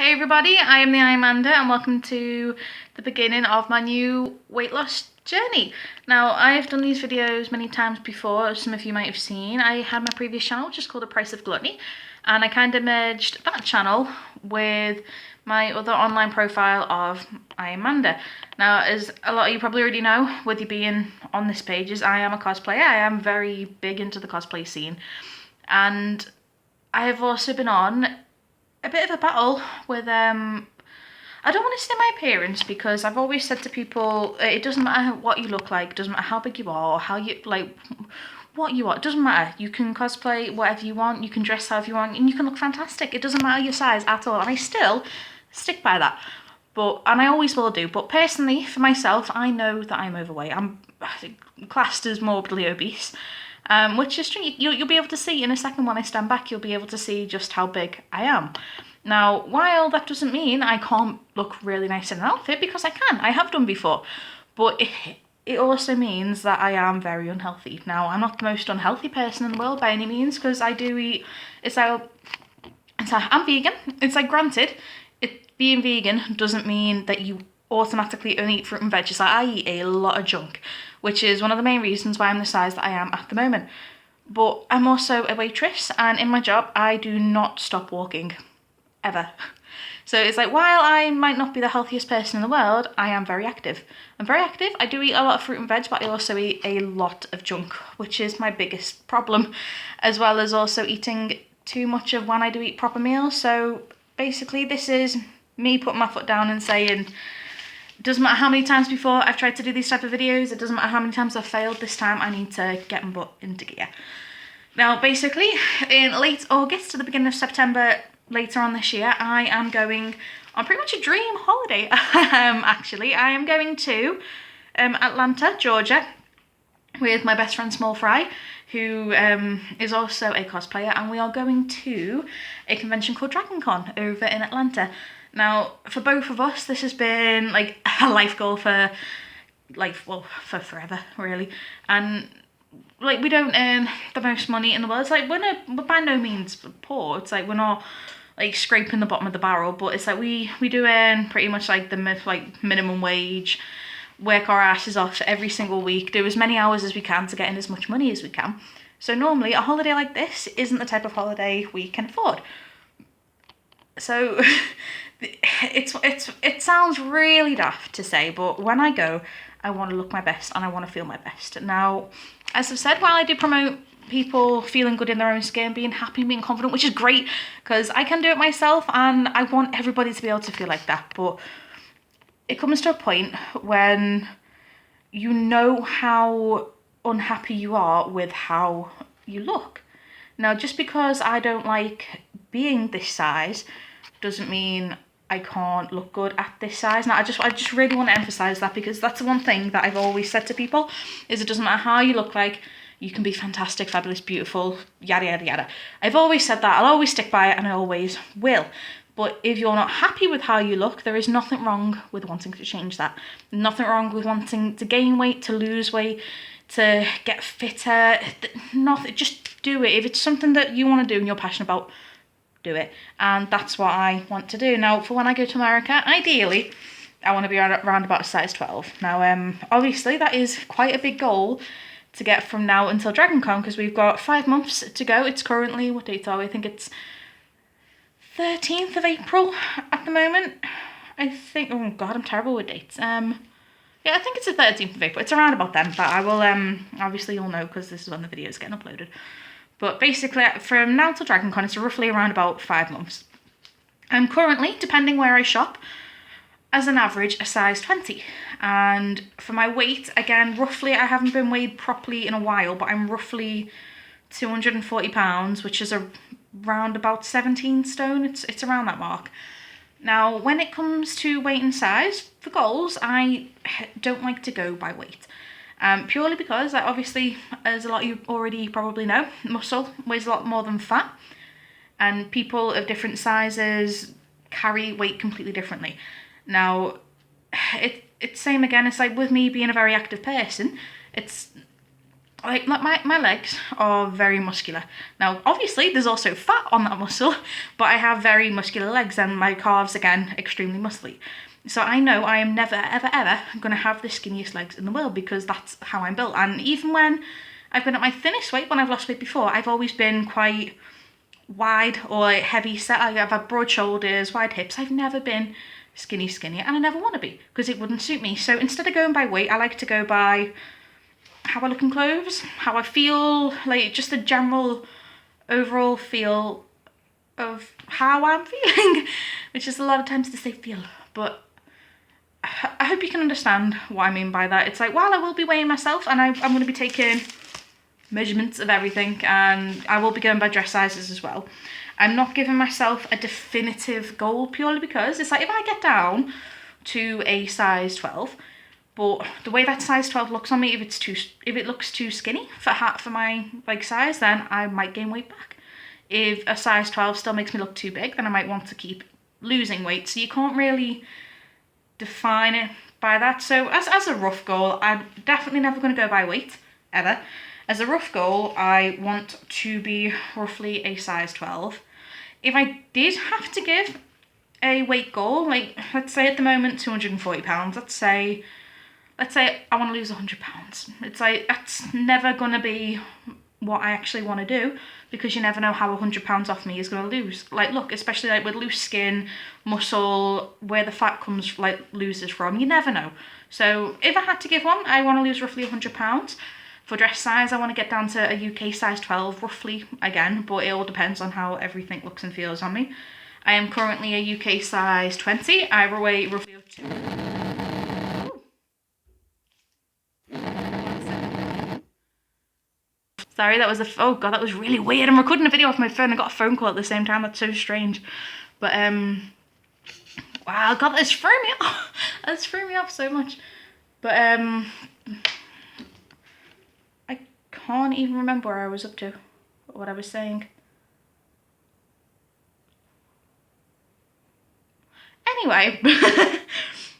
Hey everybody, I am the Amanda and welcome to the beginning of my new weight loss journey. Now, I've done these videos many times before, as some of you might have seen. I had my previous channel, which is called The Price of Gluttony, and I kind of merged that channel with my other online profile of I am Amanda. Now, as a lot of you probably already know, with you being on this page, is I am a cosplayer. I am very big into the cosplay scene, and I have also been on a bit of a battle with I don't want to say my appearance, because I've always said to people it doesn't matter what you look like, it doesn't matter how big you are or how you like what you are, it doesn't matter. You can cosplay whatever you want, you can dress however you want, and you can look fantastic. It doesn't matter your size at all, and I still stick by that. And I always will do. But personally, for myself, I know that I'm overweight. I'm classed as morbidly obese. Which is true. You'll be able to see in a second when I stand back, you'll be able to see just how big I am. Now, while that doesn't mean I can't look really nice in an outfit, because I can, I have done before, but it also means that I am very unhealthy. Now, I'm not the most unhealthy person in the world by any means, because I do eat, I'm vegan. It's like, granted, being vegan doesn't mean that you automatically only eat fruit and veg. It's like I eat a lot of junk, which is one of the main reasons why I'm the size that I am at the moment. But I'm also a waitress, and in my job, I do not stop walking, ever. So it's like, while I might not be the healthiest person in the world, I am very active. I'm very active. I do eat a lot of fruit and veg, but I also eat a lot of junk, which is my biggest problem, as well as also eating too much of when I do eat proper meals. So basically, this is me putting my foot down and saying, it doesn't matter how many times before I've tried to do these type of videos, it doesn't matter how many times I've failed, this time I need to get my butt into gear. Now, basically, in late August to the beginning of September, later on this year, I am going on pretty much a dream holiday. Actually, I am going to Atlanta, Georgia, with my best friend Small Fry, who is also a cosplayer, and we are going to a convention called Dragon Con over in Atlanta. Now, for both of us, this has been like a life goal for for forever, really. And like, we don't earn the most money in the world. It's like, we're by no means poor. It's like, we're not like scraping the bottom of the barrel, but it's like we do earn pretty much like the minimum wage, work our asses off every single week, do as many hours as we can to get in as much money as we can. So normally a holiday like this isn't the type of holiday we can afford. So it sounds really daft to say, but when I go, I want to look my best and I want to feel my best. Now, as I've said, while I do promote people feeling good in their own skin, being happy, being confident, which is great, because I can do it myself and I want everybody to be able to feel like that. But it comes to a point when you know how unhappy you are with how you look. Now, just because I don't like being this size doesn't mean I can't look good at this size. Now, I just really want to emphasize that, because that's the one thing that I've always said to people, is it doesn't matter how you look like, you can be fantastic, fabulous, beautiful, yada, yada, yada. I've always said that, I'll always stick by it, and I always will. But if you're not happy with how you look, there is nothing wrong with wanting to change that. Nothing wrong with wanting to gain weight, to lose weight, to get fitter. Nothing, just do it. If it's something that you want to do and you're passionate about, do it. And that's what I want to do. Now, for when I go to America, ideally, I want to be around about a size 12. Now, obviously, that is quite a big goal to get from now until Dragon Con, because we've got 5 months to go. It's currently, what date are we? I think it's 13th of April at the moment. I think, oh God, I'm terrible with dates. Yeah, I think it's the 13th of April. It's around about then, but I will, obviously you'll know, because this is when the video is getting uploaded. But basically, from now till Dragon Con, it's roughly around about 5 months. I'm currently, depending where I shop, as an average, a size 20. And for my weight, again, roughly, I haven't been weighed properly in a while, but I'm roughly 240 pounds, which is around about 17 stone. It's around that mark. Now, when it comes to weight and size, for goals, I don't like to go by weight. Purely because, obviously, as a lot of you already probably know, muscle weighs a lot more than fat, and people of different sizes carry weight completely differently. Now, it's same again, it's like with me being a very active person, it's like my legs are very muscular. Now, obviously, there's also fat on that muscle, but I have very muscular legs, and my calves, again, extremely muscly. So I know I am never, ever, ever going to have the skinniest legs in the world, because that's how I'm built. And even when I've been at my thinnest weight, when I've lost weight before, I've always been quite wide or heavy set. I've had broad shoulders, wide hips. I've never been skinny, and I never want to be, because it wouldn't suit me. So instead of going by weight, I like to go by how I look in clothes, how I feel, like just the general overall feel of how I'm feeling, which is a lot of times to say feel, but I hope you can understand what I mean by that. It's like, while I will be weighing myself, and I'm going to be taking measurements of everything, and I will be going by dress sizes as well, I'm not giving myself a definitive goal, purely because it's like, if I get down to a size 12, but the way that size 12 looks on me, if it looks too skinny for my like size, then I might gain weight back. If a size 12 still makes me look too big, then I might want to keep losing weight. So you can't really define it by that. So as a rough goal, I'm definitely never going to go by weight, ever. As a rough goal, I want to be roughly a size 12. If I did have to give a weight goal, like let's say at the moment 240 pounds, let's say I want to lose 100 pounds. It's like, that's never going to be what I actually want to do, because you never know how 100 pounds off me is going to lose. Like, look, especially like with loose skin, muscle, where the fat comes, like, loses from, you never know. So if I had to give one, I want to lose roughly 100 pounds. For dress size, I want to get down to a UK size 12, roughly, again, but it all depends on how everything looks and feels on me. I am currently a UK size 20. I weigh roughly 2. Sorry, that was oh god, that was really weird. I'm recording a video off my phone. I got a phone call at the same time. That's so strange. But wow, god, that's threw me off. That's threw me off so much. But I can't even remember where I was up to, or what I was saying. Anyway,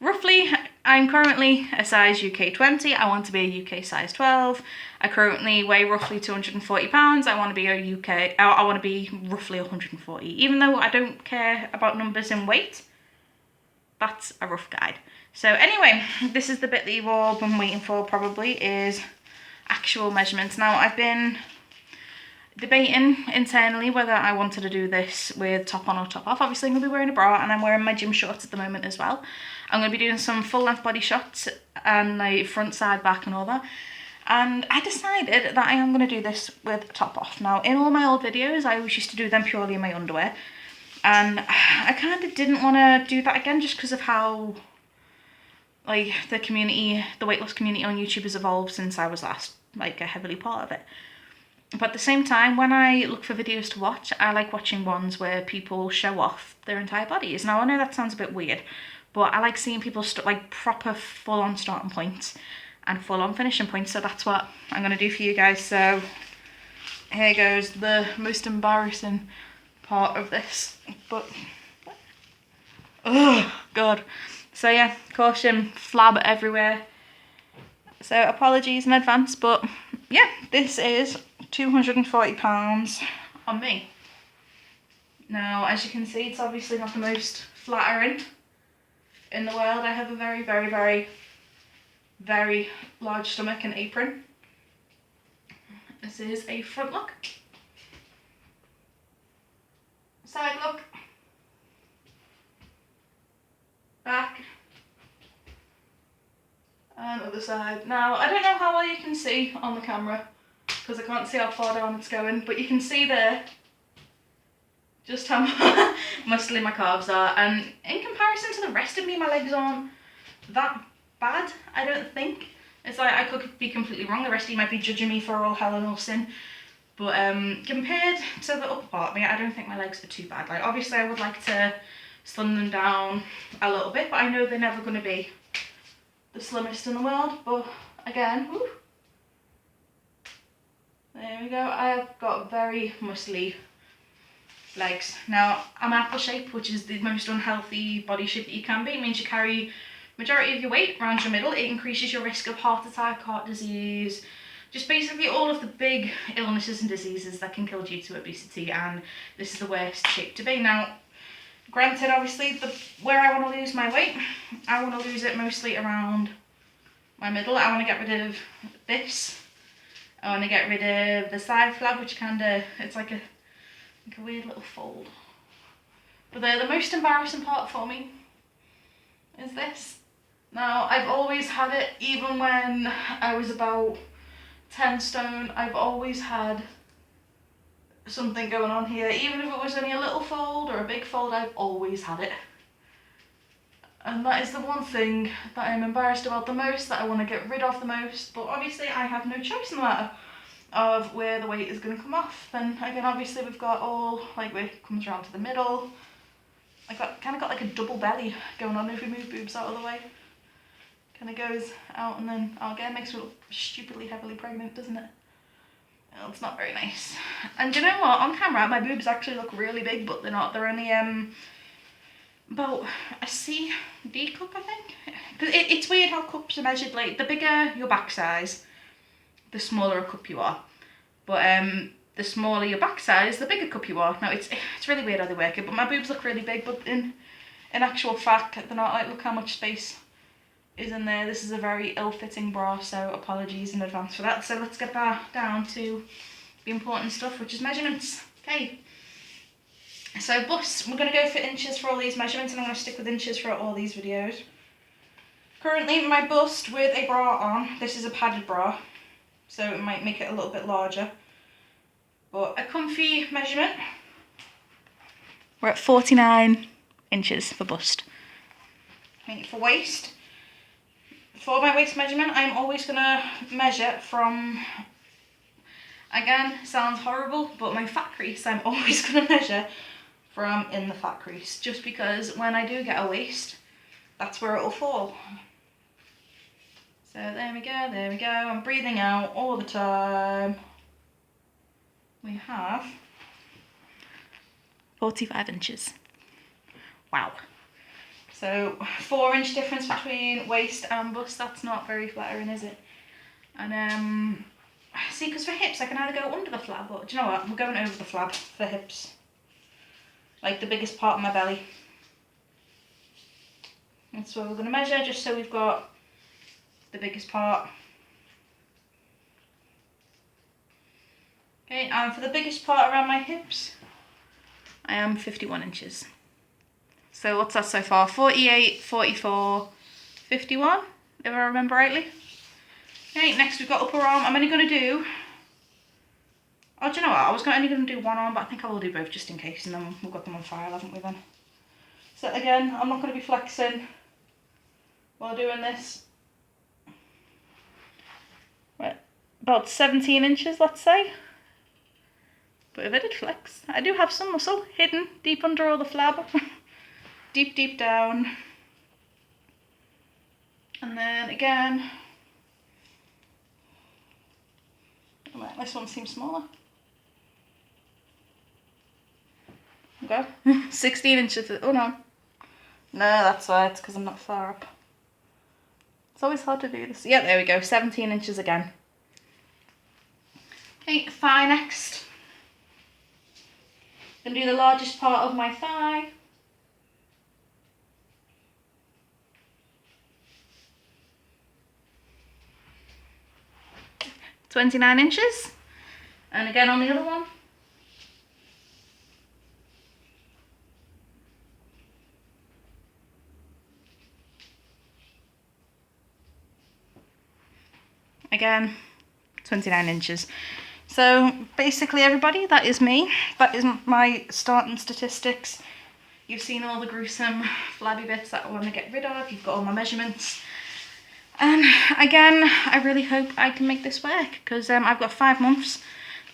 roughly, I'm currently a size UK 20. I want to be a UK size 12. I currently weigh roughly 240 pounds. I want to be I want to be roughly 140. Even though I don't care about numbers and weight, that's a rough guide. So anyway, this is the bit that you've all been waiting for, probably, is actual measurements. Now, I've been debating internally whether I wanted to do this with top on or top off. Obviously, I'm going to be wearing a bra, and I'm wearing my gym shorts at the moment as well. I'm going to be doing some full length body shots and like front, side, back and all that. And I decided that I am going to do this with top off. Now, in all my old videos, I always used to do them purely in my underwear. And I kind of didn't want to do that again, just because of how like the community, the weight loss community on YouTube has evolved since I was last like a heavily part of it. But at the same time, when I look for videos to watch, I like watching ones where people show off their entire bodies. Now, I know that sounds a bit weird, but I like seeing people like proper full-on starting points and full-on finishing points. So that's what I'm going to do for you guys. So here goes the most embarrassing part of this. But, oh, God. So yeah, caution, flab everywhere. So apologies in advance, but yeah, this is 240 pounds on me. Now, as you can see, it's obviously not the most flattering in the world. I have a very, very, very, very large stomach and apron. This is a front look. Side look. Back. And other side. Now, I don't know how well you can see on the camera, because I can't see how far down it's going, but you can see there just how muscly my calves are, and in comparison to the rest of me, my legs aren't that bad, I don't think. It's like, I could be completely wrong, the rest of you might be judging me for all hell and all sin, but compared to the upper part of me, I don't think my legs are too bad. Like, obviously I would like to slim them down a little bit, but I know they're never going to be the slimmest in the world. But again, woo, there we go, I have got very muscly legs. Now, I'm apple shape, which is the most unhealthy body shape that you can be. It means you carry majority of your weight around your middle. It increases your risk of heart attack, heart disease, just basically all of the big illnesses and diseases that can kill due to obesity, and this is the worst shape to be. Now, granted, obviously, where I want to lose my weight, I want to lose it mostly around my middle. I want to get rid of this. I want to get rid of the side flab, which it's like a weird little fold. But the most embarrassing part for me is this. Now, I've always had it, even when I was about 10 stone, I've always had something going on here. Even if it was only a little fold or a big fold, I've always had it. And that is the one thing that I'm embarrassed about the most, that I want to get rid of the most. But obviously I have no choice in the matter of where the weight is going to come off. Then again, obviously we've got all, like, where it comes around to the middle. I kind of got like a double belly going on if we move boobs out of the way. Kind of goes out and then out again. Makes me look stupidly heavily pregnant, doesn't it? Well, it's not very nice. And you know what? On camera, my boobs actually look really big, but they're not. They're only about a D cup, I think. Because it's weird how cups are measured. Like, the bigger your back size, the smaller a cup you are. But the smaller your back size, the bigger cup you are. Now, it's really weird how they work it, but my boobs look really big, but in actual fact, they're not. Like, look how much space is in there. This is a very ill-fitting bra, so apologies in advance for that. So let's get back down to the important stuff, which is measurements. Okay. So bust, we're going to go for inches for all these measurements, and I'm going to stick with inches for all these videos. Currently, my bust with a bra on, this is a padded bra, so it might make it a little bit larger. But a comfy measurement, we're at 49 inches for bust. Okay, for waist, for my waist measurement, I'm always going to measure from, again, sounds horrible, but my fat crease, I'm always going to measure from in the fat crease, just because when I do get a waist, that's where it'll fall. So there we go, I'm breathing out all the time. We have 45 inches. Wow. So 4-inch difference between waist and bust, that's not very flattering, is it? And see, because for hips I can either go under the flab, or do you know what, we're going over the flab for hips. Like the biggest part of my belly. That's what we're going to measure, just so we've got the biggest part. Okay, and for the biggest part around my hips, I am 51 inches. So what's that so far? 48, 44, 51, if I remember rightly. Okay, next we've got upper arm. I'm only going to do, oh, do you know what? I was only going to do one arm, but I think I will do both just in case, and then we've got them on file, haven't we then? So again, I'm not going to be flexing while doing this. Right, about 17 inches, let's say. But if I did flex, I do have some muscle hidden deep under all the flab. Deep, deep down. And then again, right, this one seems smaller. Okay, 16 inches, oh no. No, that's why, it's because I'm not far up. It's always hard to do this. Yeah, there we go, 17 inches again. Okay, thigh next. Gonna do the largest part of my thigh. $29 inches. And again on the other one. Again, 29 inches. So basically everybody, that is me. That is my starting statistics. You've seen all the gruesome flabby bits that I want to get rid of. You've got all my measurements. And again, I really hope I can make this work, because I've got 5 months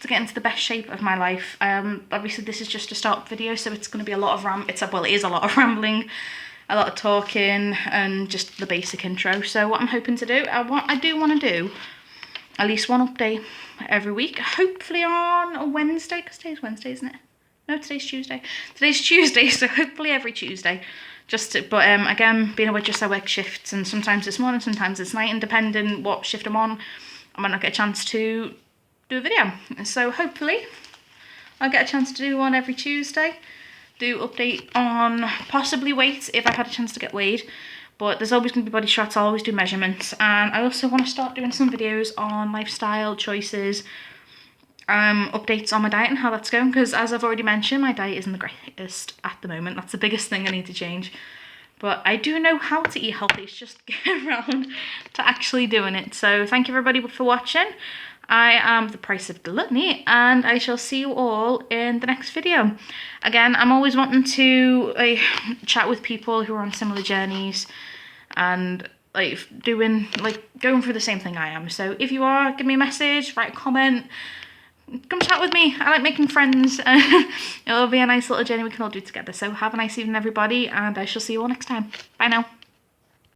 to get into the best shape of my life. Obviously this is just a start video, so it's going to be a lot of it is a lot of rambling, a lot of talking, and just the basic intro. So what I'm hoping to do, I do want to do at least one update every week, hopefully on a Wednesday, because today's Wednesday, isn't it? No, today's Tuesday. Today's Tuesday, so hopefully every Tuesday. But again, being a waitress, I work shifts, and sometimes it's morning, sometimes it's night, and depending what shift I'm on, I might not get a chance to do a video. So hopefully I'll get a chance to do one every Tuesday. Do update on possibly weight if I've had a chance to get weighed. But there's always going to be body shots. I'll always do measurements. And I also want to start doing some videos on lifestyle choices, updates on my diet and how that's going. Because as I've already mentioned, my diet isn't the greatest at the moment. That's the biggest thing I need to change. But I do know how to eat healthy. It's just getting around to actually doing it. So thank you everybody for watching. I am the Price of Gluttony, and I shall see you all in the next video. Again, I'm always wanting to chat with people who are on similar journeys and going through the same thing I am. So if you are, give me a message, write a comment, come chat with me. I like making friends. It'll be a nice little journey we can all do together. So have a nice evening, everybody, and I shall see you all next time. Bye now.